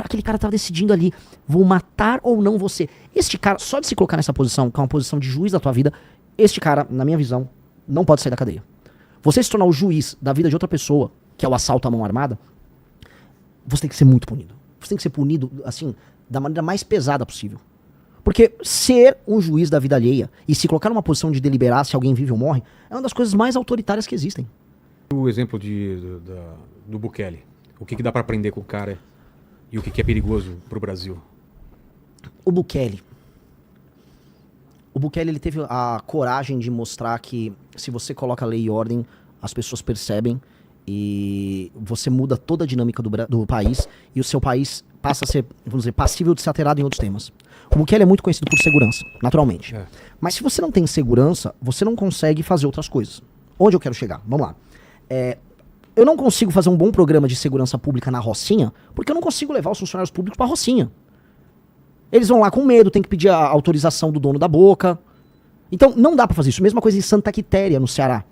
Aquele cara tava decidindo ali, vou matar ou não você. Este cara, só de se colocar nessa posição, que é uma posição de juiz da tua vida, este cara, na minha visão, não pode sair da cadeia. Você se tornar o juiz da vida de outra pessoa, que é o assalto à mão armada, você tem que ser muito punido. Você tem que ser punido, assim, da maneira mais pesada possível. Porque ser um juiz da vida alheia e se colocar numa posição de deliberar se alguém vive ou morre, é uma das coisas mais autoritárias que existem. O exemplo do Bukele. O que dá pra aprender com o cara e o que é perigoso pro Brasil? O Bukele, ele teve a coragem de mostrar que se você coloca lei e ordem, as pessoas percebem e você muda toda a dinâmica do país e o seu país passa a ser, vamos dizer, passível de ser alterado em outros temas. O Bukele é muito conhecido por segurança, naturalmente. É. Mas se você não tem segurança, você não consegue fazer outras coisas. Onde eu quero chegar? Vamos lá. Eu não consigo fazer um bom programa de segurança pública na Rocinha, porque eu não consigo levar os funcionários públicos pra Rocinha. Eles vão lá com medo, tem que pedir a autorização do dono da boca. Então, não dá pra fazer isso. Mesma coisa em Santa Quitéria, no Ceará.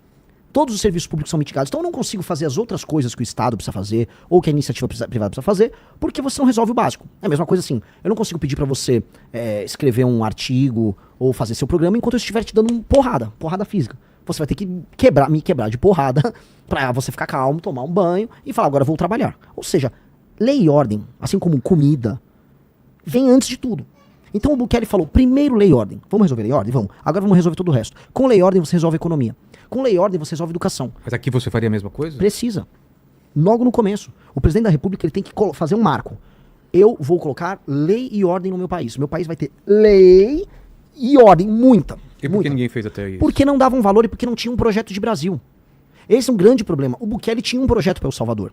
Todos os serviços públicos são mitigados. Então, eu não consigo fazer as outras coisas que o Estado precisa fazer, ou que a iniciativa privada precisa fazer, porque você não resolve o básico. É a mesma coisa assim. Eu não consigo pedir pra você escrever um artigo, ou fazer seu programa, enquanto eu estiver te dando porrada física. Você vai ter que me quebrar de porrada pra você ficar calmo, tomar um banho e falar, agora eu vou trabalhar. Ou seja, lei e ordem, assim como comida, vem antes de tudo. Então o Bukele falou, primeiro lei e ordem. Vamos resolver lei e ordem? Vamos. Agora vamos resolver todo o resto. Com lei e ordem você resolve a economia. Com lei e ordem você resolve a educação. Mas aqui você faria a mesma coisa? Precisa. Logo no começo. O presidente da República ele tem que fazer um marco. Eu vou colocar lei e ordem no meu país. O meu país vai ter lei e ordem, muita. E por que ninguém fez até isso? Porque não davam valor e porque não tinha um projeto de Brasil. Esse é um grande problema. O Bukele tinha um projeto para El Salvador.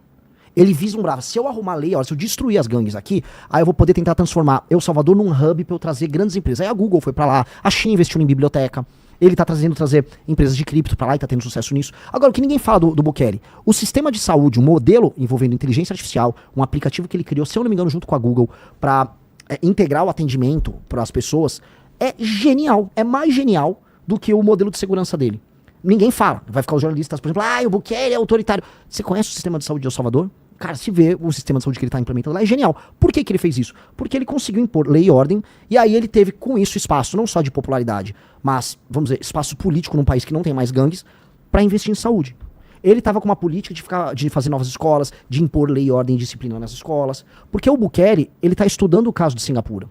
Ele vislumbrava, se eu arrumar lei, se eu destruir as gangues aqui, aí eu vou poder tentar transformar El Salvador num hub para eu trazer grandes empresas. Aí a Google foi para lá, a China investiu em biblioteca, ele tá trazer empresas de cripto para lá e tá tendo sucesso nisso. Agora, o que ninguém fala do Bukele, o sistema de saúde, um modelo envolvendo inteligência artificial, um aplicativo que ele criou, se eu não me engano, junto com a Google, para integrar o atendimento para as pessoas, é genial, é mais genial do que o modelo de segurança dele. Ninguém fala. Vai ficar os jornalistas, por exemplo, o Bukele é autoritário. Você conhece o sistema de saúde de El Salvador? Cara, se vê o sistema de saúde que ele está implementando lá, é genial. Por que ele fez isso? Porque ele conseguiu impor lei e ordem, e aí ele teve com isso espaço, não só de popularidade, mas, vamos dizer, espaço político num país que não tem mais gangues, para investir em saúde. Ele estava com uma política de fazer novas escolas, de impor lei e ordem e disciplina nas escolas, porque o Bukele, ele está estudando o caso de Singapura.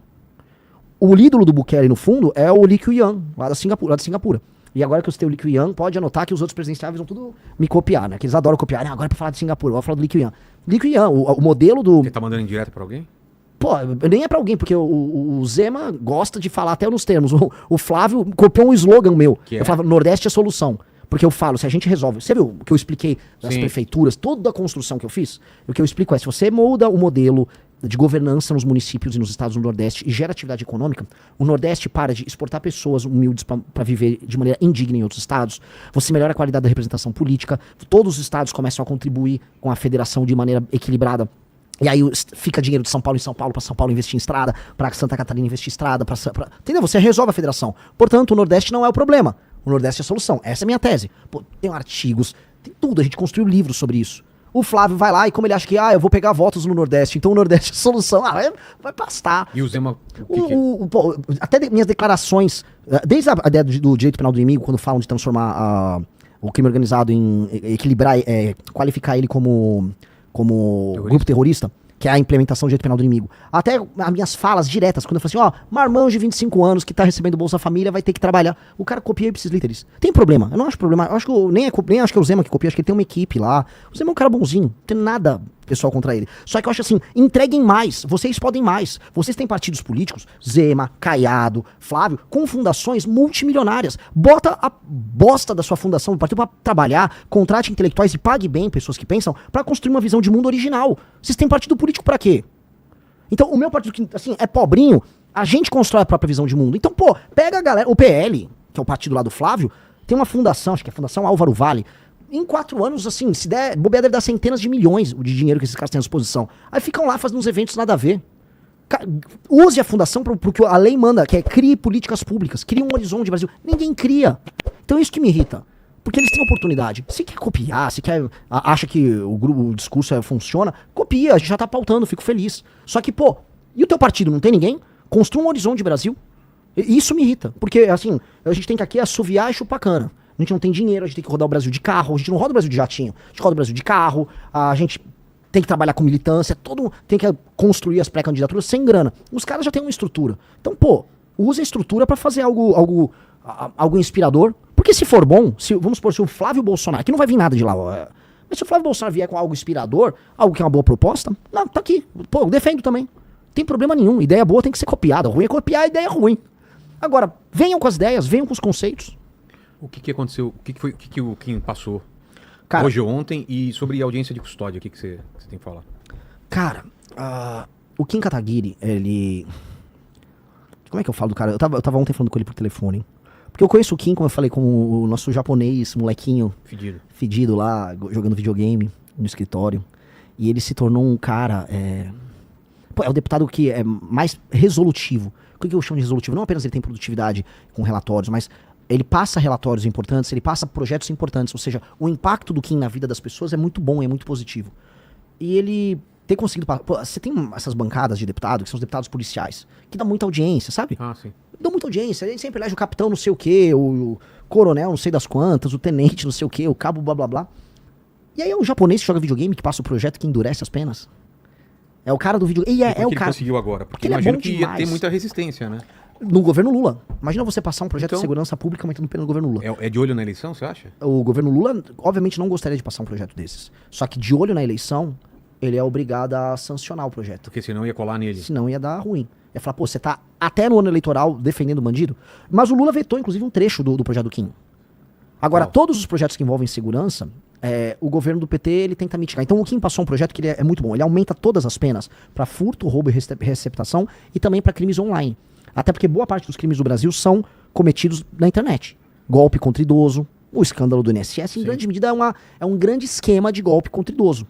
O ídolo do Bukele, no fundo, é o Lee Kuan, lá de Singapura. E agora que eu citei o Lee Kuan, pode anotar que os outros presidenciáveis vão tudo me copiar, né? Que eles adoram copiar. Agora é pra falar de Singapura, eu vou falar do Lee Kuan. Lee Kuan, o modelo do... Você tá mandando em direto pra alguém? Pô, nem é pra alguém, porque o Zema gosta de falar até nos termos. O Flávio copiou um slogan meu. Eu falava, Nordeste é solução. Porque eu falo, se a gente resolve... Você viu o que eu expliquei das prefeituras, toda a construção que eu fiz? O que eu explico é, se você muda o modelo de governança nos municípios e nos estados do Nordeste e gera atividade econômica, o Nordeste para de exportar pessoas humildes para viver de maneira indigna em outros estados, você melhora a qualidade da representação política, todos os estados começam a contribuir com a federação de maneira equilibrada, e aí fica dinheiro de São Paulo em São Paulo, para São Paulo investir em estrada, para Santa Catarina investir em estrada, entendeu? Você resolve a federação. Portanto, o Nordeste não é o problema, o Nordeste é a solução. Essa é a minha tese. Pô, tem artigos, tem tudo, a gente construiu livros sobre isso. O Flávio vai lá e como ele acha que, eu vou pegar votos no Nordeste, então o Nordeste é a solução, vai pastar. E o Zema... até minhas declarações, desde a ideia do direito penal do inimigo, quando falam de transformar o crime organizado em equilibrar, qualificar ele como grupo terrorista, que é a implementação do direito penal do inimigo. Até as minhas falas diretas, quando eu falo assim, marmanjo de 25 anos que tá recebendo Bolsa Família vai ter que trabalhar. O cara copia ipsis literis. Tem problema? Eu não acho problema. Eu acho que nem acho que é o Zema que copia, acho que ele tem uma equipe lá. O Zema é um cara bonzinho, não tem nada pessoal contra ele. Só que eu acho assim, entreguem mais, vocês podem mais. Vocês têm partidos políticos, Zema, Caiado, Flávio, com fundações multimilionárias. Bota a bosta da sua fundação do partido pra trabalhar, contrate intelectuais e pague bem pessoas que pensam pra construir uma visão de mundo original. Vocês têm partido político pra quê? Então, o meu partido, que assim, é pobrinho, a gente constrói a própria visão de mundo. Então, pega a galera, o PL, que é o partido lá do Flávio, tem uma fundação, acho que é a Fundação Álvaro Vale. Em 4 anos, assim, se der, bobear deve dar centenas de milhões de dinheiro que esses caras têm à disposição. Aí ficam lá fazendo uns eventos nada a ver. Use a fundação pro que a lei manda, que é crie políticas públicas, crie um horizonte de Brasil. Ninguém cria. Então é isso que me irrita. Porque eles têm oportunidade. Se quer copiar, se quer acha que o discurso funciona, copia, a gente já tá pautando, fico feliz. Só que, pô, e o teu partido não tem ninguém? Construa um horizonte Brasil. Isso me irrita, porque assim, a gente tem que aqui assoviar e chupar cana. A gente não tem dinheiro, a gente tem que rodar o Brasil de carro, a gente não roda o Brasil de jatinho, a gente roda o Brasil de carro, a gente tem que trabalhar com militância, tem que construir as pré-candidaturas sem grana. Os caras já têm uma estrutura. Então, pô, usa a estrutura pra fazer algo inspirador. Porque se for bom, vamos supor, se o Flávio Bolsonaro, que não vai vir nada de lá, mas se o Flávio Bolsonaro vier com algo inspirador, algo que é uma boa proposta, não, tá aqui. Pô, eu defendo também. Não tem problema nenhum. Ideia boa tem que ser copiada. Ruim é copiar a ideia ruim. Agora, venham com as ideias, venham com os conceitos. O que aconteceu? O que o Kim passou Cara, hoje ou ontem? E sobre audiência de custódia, o que você tem que falar? Cara, o Kim Kataguiri, ele... Como é que eu falo do cara? Eu tava ontem falando com ele por telefone. Porque eu conheço o Kim, como eu falei, como o nosso japonês, molequinho fedido lá, jogando videogame no escritório. E ele se tornou um cara... Pô, é o deputado que é mais resolutivo. O que eu chamo de resolutivo? Não apenas ele tem produtividade com relatórios, mas ele passa relatórios importantes, ele passa projetos importantes. Ou seja, o impacto do Kim na vida das pessoas é muito bom, é muito positivo. E ele ter conseguido... Pô, você tem essas bancadas de deputado, que são os deputados policiais, que dá muita audiência, sabe? Ah, sim. Dão muita audiência. Ele sempre elege o capitão não sei o quê, o coronel não sei das quantas, o tenente não sei o quê, o cabo blá blá blá. E aí é um japonês que joga videogame, que passa o projeto que endurece as penas. É o cara do videogame. E é o ele cara. Conseguiu agora? Porque ele imagino é que ia ter muita resistência, né? No governo Lula. Imagina você passar um projeto Então, de segurança pública aumentando pena no governo Lula. É de olho na eleição, você acha? O governo Lula, obviamente, não gostaria de passar um projeto desses. Só que de olho na eleição, ele é obrigado a sancionar o projeto. Porque senão ia colar nele. Senão ia dar ruim. Ia falar, pô, você tá até no ano eleitoral defendendo o bandido? Mas o Lula vetou, inclusive, um trecho do projeto do Kim. Agora, todos os projetos que envolvem segurança, o governo do PT, ele tenta mitigar. Então, o Kim passou um projeto que ele é muito bom. Ele aumenta todas as penas para furto, roubo e receptação e também para crimes online. Até porque boa parte dos crimes do Brasil são cometidos na internet. Golpe contra idoso, o escândalo do INSS, em grande medida, é um grande esquema de golpe contra idoso.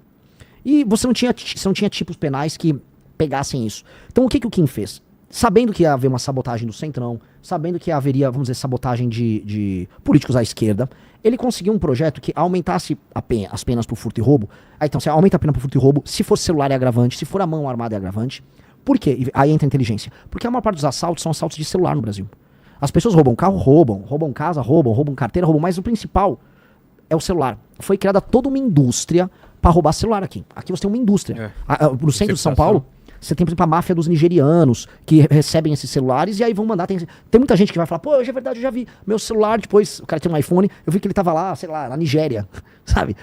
E você não tinha tipos penais que pegassem isso. Então, o que o Kim fez? Sabendo que ia haver uma sabotagem do Centrão, sabendo que haveria, vamos dizer, sabotagem de políticos à esquerda, ele conseguiu um projeto que aumentasse as penas por furto e roubo. Aí, então, você aumenta a pena por furto e roubo, se for celular é agravante, se for a mão armada é agravante. Por quê? Aí entra a inteligência. Porque a maior parte dos assaltos são assaltos de celular no Brasil. As pessoas roubam carro, roubam casa, roubam carteira, roubam, mas o principal é o celular. Foi criada toda uma indústria para roubar celular aqui. Aqui você tem uma indústria. No centro de São Paulo, você tem, por exemplo, a máfia dos nigerianos que recebem esses celulares e aí vão mandar. Tem muita gente que vai falar, pô, hoje é verdade, eu já vi meu celular, depois o cara tem um iPhone, eu vi que ele tava lá, sei lá, na Nigéria, sabe?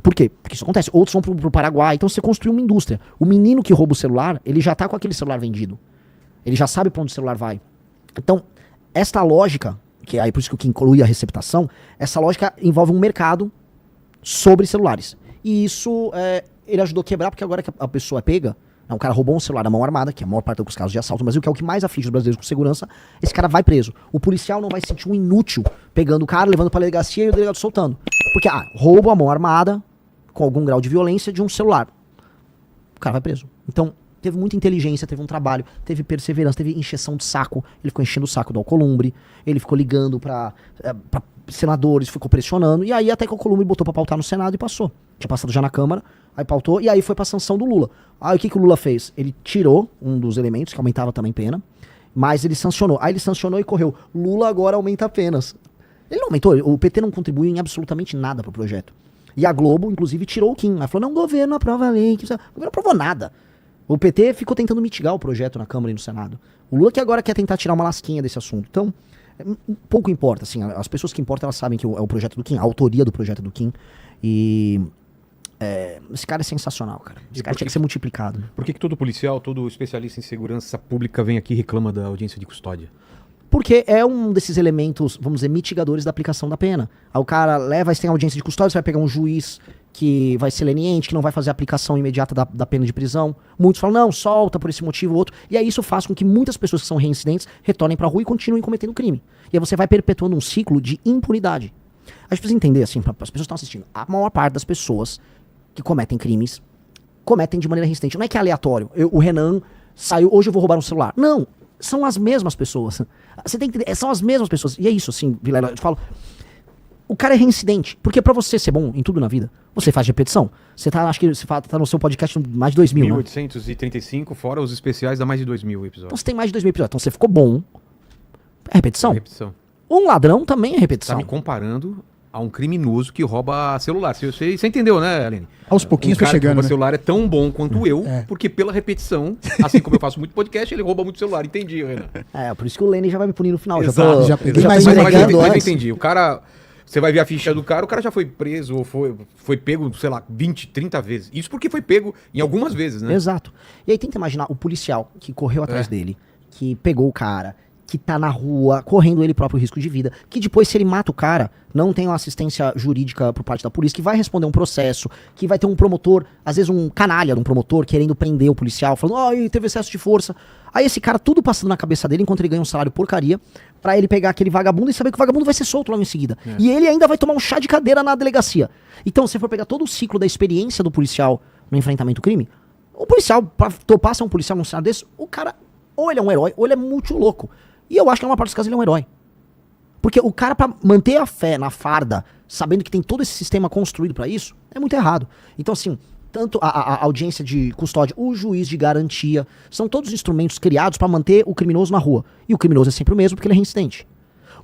Por quê? Porque isso acontece. Outros vão pro Paraguai, então você construiu uma indústria. O menino que rouba o celular, ele já tá com aquele celular vendido. Ele já sabe pra onde o celular vai. Então, esta lógica, que é aí por isso que o que inclui a receptação, essa lógica envolve um mercado sobre celulares. E isso ele ajudou a quebrar, porque agora que a pessoa é pega, o cara roubou um celular na mão armada, que é a maior parte dos casos de assalto no Brasil, que é o que mais aflige os brasileiros com segurança, esse cara vai preso. O policial não vai se sentir um inútil pegando o cara, levando pra delegacia e o delegado soltando. Porque, roubo a mão armada, com algum grau de violência, de um celular. O cara vai preso. Então, teve muita inteligência, teve um trabalho, teve perseverança, teve encheção de saco. Ele ficou enchendo o saco do Alcolumbre, ele ficou ligando pra senadores, ficou pressionando, e aí até que o Alcolumbre botou pra pautar no Senado e passou. Tinha passado já na Câmara, aí pautou, e aí foi pra sanção do Lula. Aí o que o Lula fez? Ele tirou um dos elementos, que aumentava também pena, mas ele sancionou. Aí ele sancionou e correu. Lula agora aumenta penas. Ele não aumentou, o PT não contribuiu em absolutamente nada pro projeto. E a Globo, inclusive, tirou o Kim. Ela falou, não, o governo aprova a lei. O governo não aprovou nada. O PT ficou tentando mitigar o projeto na Câmara e no Senado. O Lula que agora quer tentar tirar uma lasquinha desse assunto. Então, pouco importa, assim, as pessoas que importam, elas sabem que é o projeto do Kim, a autoria do projeto do Kim. E esse cara é sensacional, cara. Esse cara tinha que ser multiplicado. Por que todo policial, todo especialista em segurança pública vem aqui e reclama da audiência de custódia? Porque é um desses elementos, vamos dizer, mitigadores da aplicação da pena. Aí o cara leva, você tem audiência de custódia, você vai pegar um juiz que vai ser leniente, que não vai fazer a aplicação imediata da pena de prisão. Muitos falam, não, solta por esse motivo ou outro. E aí isso faz com que muitas pessoas que são reincidentes retornem pra rua e continuem cometendo crime. E aí você vai perpetuando um ciclo de impunidade. A gente precisa entender, assim, as pessoas que estão assistindo, a maior parte das pessoas que cometem crimes, cometem de maneira reincidente. Não é que é aleatório. O Renan saiu, hoje eu vou roubar um celular. Não, são as mesmas pessoas. Você tem que entender, são as mesmas pessoas. E é isso, assim, Vilela, eu te falo, o cara é reincidente. Porque pra você ser bom em tudo na vida, você faz repetição. Você tá, acho que você tá no seu podcast mais de 2.000, 1835, fora os especiais, dá mais de 2.000 Então episódios. você tem mais de 2.000 episódios. Então você ficou bom. É repetição. Repetição. Um ladrão também é Tá repetição. me comparando a um criminoso que rouba celular. Você entendeu, né, Aline? Aos pouquinhos Um foi cara que chegando, rouba né? celular é tão bom quanto eu, porque pela repetição, assim como eu faço muito podcast, ele rouba muito celular. Entendi, Renan. É, por isso que o Lenny já vai me punir no final. Exato. Já peguei mais tô um Mas entregando eu antes. entendi. O cara... Você vai ver a ficha do cara já foi preso ou foi pego, sei lá, 20, 30 vezes. Isso porque foi pego em algumas vezes, né? Exato. E aí tenta imaginar o policial que correu atrás dele, que pegou o cara, que tá na rua, correndo ele próprio risco de vida, que depois, se ele mata o cara, não tem uma assistência jurídica por parte da polícia, que vai responder um processo, que vai ter um promotor, às vezes um canalha de um promotor, querendo prender o policial, falando, ai, teve excesso de força. Aí esse cara, tudo passando na cabeça dele, enquanto ele ganha um salário porcaria, pra ele pegar aquele vagabundo e saber que o vagabundo vai ser solto logo em seguida. E ele ainda vai tomar um chá de cadeira na delegacia. Então, se você for pegar todo o ciclo da experiência do policial no enfrentamento ao crime, o policial, pra topar ser um policial num cenário desse, o cara, ou ele é um herói, ou ele é muito louco. E eu acho que na maior parte dos casos ele é um herói. Porque o cara, pra manter a fé na farda, sabendo que tem todo esse sistema construído pra isso, é muito errado. Então, assim, tanto a audiência de custódia, o juiz de garantia, são todos instrumentos criados pra manter o criminoso na rua. E o criminoso é sempre o mesmo porque ele é reincidente.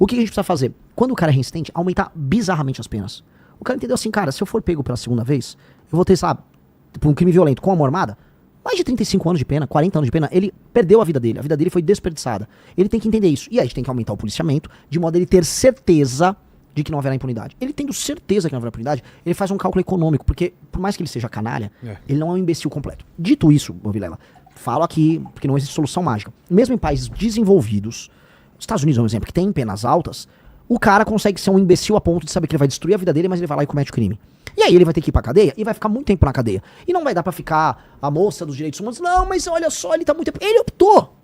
O que a gente precisa fazer? Quando o cara é reincidente, aumentar bizarramente as penas. O cara entendeu assim, cara, se eu for pego pela segunda vez, eu vou ter, sabe, por um crime violento com a mão armada, mais de 35 anos de pena, 40 anos de pena, ele perdeu a vida dele foi desperdiçada. Ele tem que entender isso. E aí a gente tem que aumentar o policiamento, de modo a ele ter certeza de que não haverá impunidade. Ele tendo certeza que não haverá impunidade, ele faz um cálculo econômico, porque por mais que ele seja canalha, ele não é um imbecil completo. Dito isso, Vilela, falo aqui, porque não existe solução mágica. Mesmo em países desenvolvidos, os Estados Unidos é um exemplo, que tem penas altas, o cara consegue ser um imbecil a ponto de saber que ele vai destruir a vida dele, mas ele vai lá e comete o crime. E aí ele vai ter que ir pra cadeia e vai ficar muito tempo na cadeia. E não vai dar pra ficar a moça dos direitos humanos, não, mas olha só, ele tá muito tempo. Ele optou.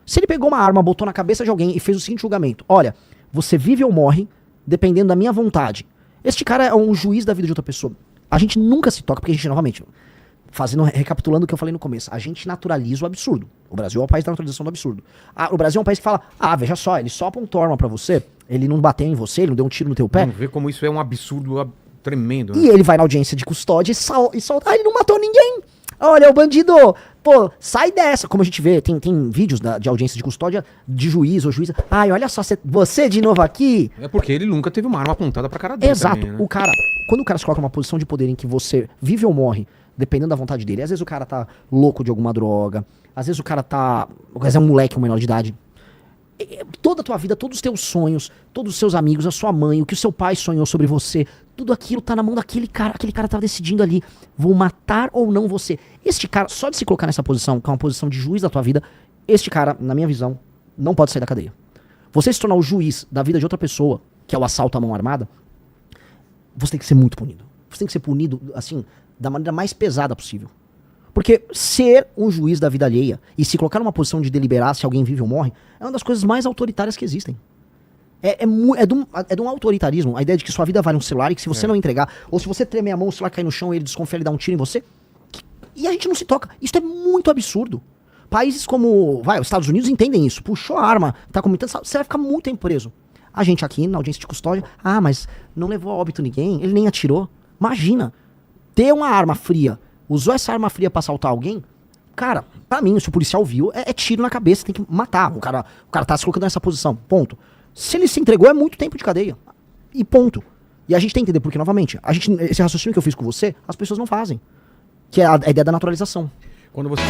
Se ele pegou uma arma, botou na cabeça de alguém e fez o seguinte julgamento: olha, você vive ou morre, dependendo da minha vontade. Este cara é um juiz da vida de outra pessoa. A gente nunca se toca, porque a gente, novamente, recapitulando o que eu falei no começo, a gente naturaliza o absurdo. O Brasil é o país da naturalização do absurdo. O Brasil é um país que fala, veja só, ele só apontou arma pra você, ele não bateu em você, ele não deu um tiro no teu pé. Vamos ver como isso é um absurdo tremendo, né? E ele vai na audiência de custódia e solta, ele não matou ninguém. Olha, o bandido, pô, sai dessa. Como a gente vê, tem vídeos de audiência de custódia de juiz ou juíza. Olha só, você de novo aqui. É porque ele nunca teve uma arma apontada pra cara dele. Exato. Também, né? Quando o cara se coloca numa posição de poder em que você vive ou morre, dependendo da vontade dele, às vezes o cara tá louco de alguma droga, às vezes o cara é um moleque, um menor de idade. Toda a tua vida, todos os teus sonhos, todos os seus amigos, a sua mãe, o que o seu pai sonhou sobre você, tudo aquilo tá na mão daquele cara. Aquele cara tá decidindo ali, vou matar ou não você. Este cara, só de se colocar nessa posição, que é uma posição de juiz da tua vida, este cara, na minha visão, não pode sair da cadeia. Você se tornar o juiz da vida de outra pessoa, que é o assalto à mão armada, você tem que ser muito punido. Você tem que ser punido, assim, da maneira mais pesada possível. Porque ser um juiz da vida alheia e se colocar numa posição de deliberar se alguém vive ou morre é uma das coisas mais autoritárias que existem. É de um autoritarismo, a ideia de que sua vida vale um celular e que se você não entregar, ou se você tremer a mão, o celular cai no chão e ele desconfia e dá um tiro em você, e a gente não se toca. Isso é muito absurdo. Países como os Estados Unidos entendem isso. Puxou a arma, tá cometendo, você vai ficar muito tempo preso. A gente aqui na audiência de custódia, mas não levou a óbito ninguém, ele nem atirou. Imagina, ter uma arma fria, usou essa arma fria pra assaltar alguém, cara, pra mim, se o policial viu, é tiro na cabeça, tem que matar. O cara tá se colocando nessa posição, ponto. Se ele se entregou, é muito tempo de cadeia. E ponto. E a gente tem que entender, porque, novamente, esse raciocínio que eu fiz com você, as pessoas não fazem. Que é a ideia da naturalização. Quando você...